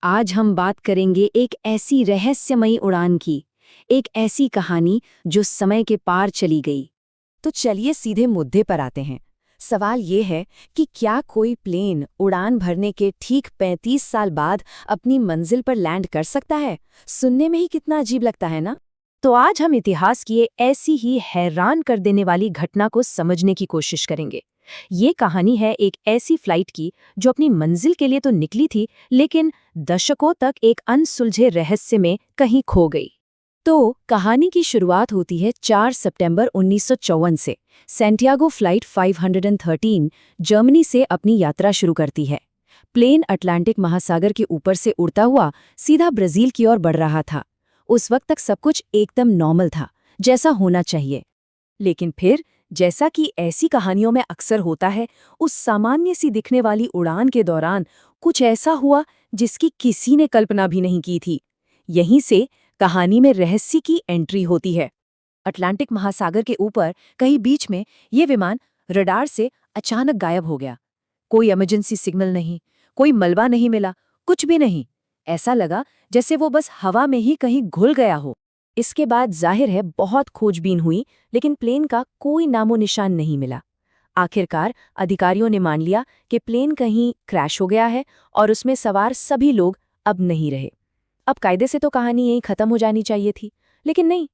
आज हम बात करेंगे एक ऐसी रहस्यमयी उड़ान की, एक ऐसी कहानी जो समय के पार चली गई। तो चलिए सीधे मुद्दे पर आते हैं। सवाल ये है कि क्या कोई प्लेन उड़ान भरने के ठीक 35 साल बाद अपनी मंजिल पर लैंड कर सकता है? सुनने में ही कितना अजीब लगता है ना। तो आज हम इतिहास की ऐसी ही हैरान कर देने वाली घटना को समझने की कोशिश करेंगे। ये कहानी है एक ऐसी फ्लाइट की जो अपनी मंजिल के लिए तो निकली थी, लेकिन दशकों तक एक अनसुलझे रहस्य में कहीं खो गई। तो कहानी की शुरुआत होती है 4 सितंबर 1954 से। सैंटियागो फ्लाइट 513 जर्मनी से अपनी यात्रा शुरू करती है। प्लेन अटलांटिक महासागर के ऊपर से उड़ता हुआ सीधा ब्राजील की ओर बढ़ रहा था। उस वक्त तक सब कुछ एकदम नॉर्मल था, जैसा होना चाहिए। लेकिन फिर, जैसा कि ऐसी कहानियों में अक्सर होता है, उस सामान्य सी दिखने वाली उड़ान के दौरान कुछ ऐसा हुआ जिसकी किसी ने कल्पना भी नहीं की थी। यहीं से कहानी में रहस्य की एंट्री होती है। अटलांटिक महासागर के ऊपर कहीं बीच में ये विमान रडार से अचानक गायब हो गया। कोई इमरजेंसी सिग्नल नहीं, कोई मलबा नहीं मिला, कुछ भी नहीं। ऐसा लगा जैसे वो बस हवा में ही कहीं घुल गया हो। इसके बाद जाहिर है बहुत खोजबीन हुई, लेकिन प्लेन का कोई नामो निशान नहीं मिला। आखिरकार अधिकारियों ने मान लिया कि प्लेन कहीं क्रैश हो गया है और उसमें सवार सभी लोग अब नहीं रहे। अब कायदे से तो कहानी यहीं खत्म हो जानी चाहिए थी, लेकिन नहीं,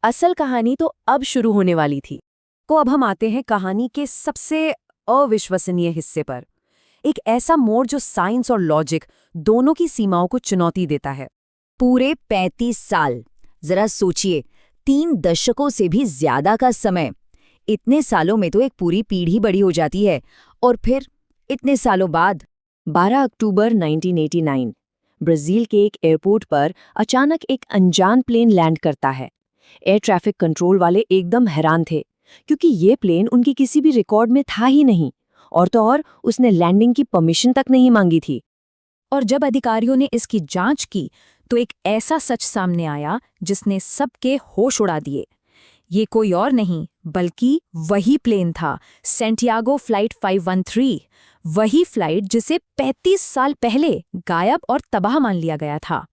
असल कहानी तो अब शुरू होने वाली थी। तो अब हम आते हैं कहानी के सबसे अविश्वसनीय हिस्से पर। एक ऐसा मोड़ जो साइंस और लॉजिक दोनों की सीमाओं को चुनौती देता है। पूरे 35 साल, जरा सोचिए, 3 दशकों से भी ज्यादा का समय। इतने सालों में तो एक पूरी पीढ़ी बड़ी हो जाती है। और फिर इतने सालों बाद 12 अक्टूबर 1989 ब्राजील के एक एयरपोर्ट पर अचानक एक अनजान प्लेन लैंड करता है। एयर ट्रैफिक कंट्रोल वाले एकदम हैरान थे, क्योंकि ये प्लेन उनकी किसी भी रिकॉर्ड में था ही नहीं, और तो और उसने लैंडिंग की परमिशन तक नहीं मांगी थी। और जब अधिकारियों ने इसकी जांच की तो एक ऐसा सच सामने आया जिसने सबके होश उड़ा दिए। ये कोई और नहीं बल्कि वही प्लेन था, सैंटियागो फ्लाइट 513। वही फ्लाइट जिसे 35 साल पहले गायब और तबाह मान लिया गया था।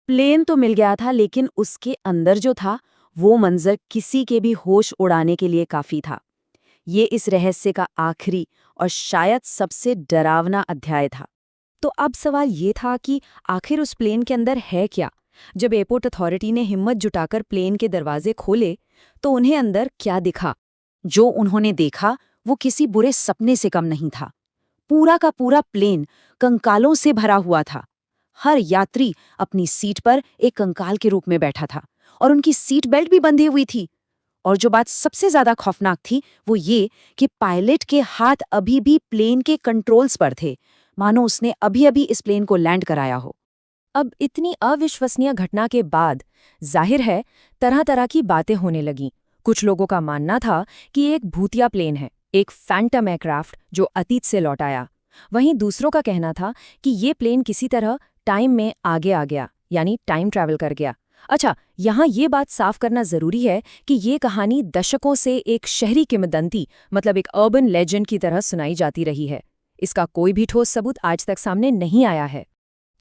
प्लेन तो मिल गया था, लेकिन उसके अंदर जो था वो मंजर किसी के भी होश उड़ाने के लिए काफी था। ये इस रहस्य का आखिरी और शायद सबसे डरावना अध्याय था। तो अब सवाल ये था कि आखिर उस प्लेन के अंदर है क्या? जब एयरपोर्ट अथॉरिटी ने हिम्मत जुटाकर प्लेन के दरवाजे खोले तो उन्हें अंदर क्या दिखा? जो उन्होंने देखा वो किसी बुरे सपने से कम नहीं था। पूरा का पूरा प्लेन कंकालों से भरा हुआ था। हर यात्री अपनी सीट पर एक कंकाल के रूप में बैठा था, और उनकी सीट बेल्ट भी बंधी हुई थी। और जो बात सबसे ज्यादा खौफनाक थी वो ये कि पायलट के हाथ अभी भी प्लेन के कंट्रोल्स पर थे, मानो उसने अभी अभी इस प्लेन को लैंड कराया हो। अब इतनी अविश्वसनीय घटना के बाद जाहिर है तरह तरह की बातें होने लगीं। कुछ लोगों का मानना था कि एक भूतिया प्लेन है, एक फैंटम एयरक्राफ्ट जो अतीत से लौट आया। वहीं दूसरों का कहना था कि ये प्लेन किसी तरह टाइम में आगे आ गया, यानी टाइम ट्रैवल कर गया। अच्छा, यहाँ ये बात साफ करना जरूरी है कि ये कहानी दशकों से एक शहरी किंवदंती, मतलब एक अर्बन लेजेंड की तरह सुनाई जाती रही है। इसका कोई भी ठोस सबूत आज तक सामने नहीं आया है।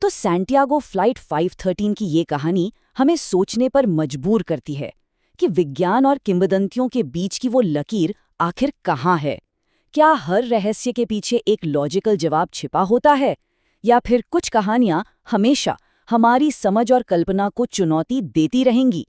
तो सैंटियागो फ्लाइट 513 की ये कहानी हमें सोचने पर मजबूर करती है कि विज्ञान और किंवदंतियों के बीच की वो लकीर आखिर कहाँ है। क्या हर रहस्य के पीछे एक लॉजिकल जवाब छिपा होता है, या फिर कुछ कहानियां हमेशा हमारी समझ और कल्पना को चुनौती देती रहेंगी?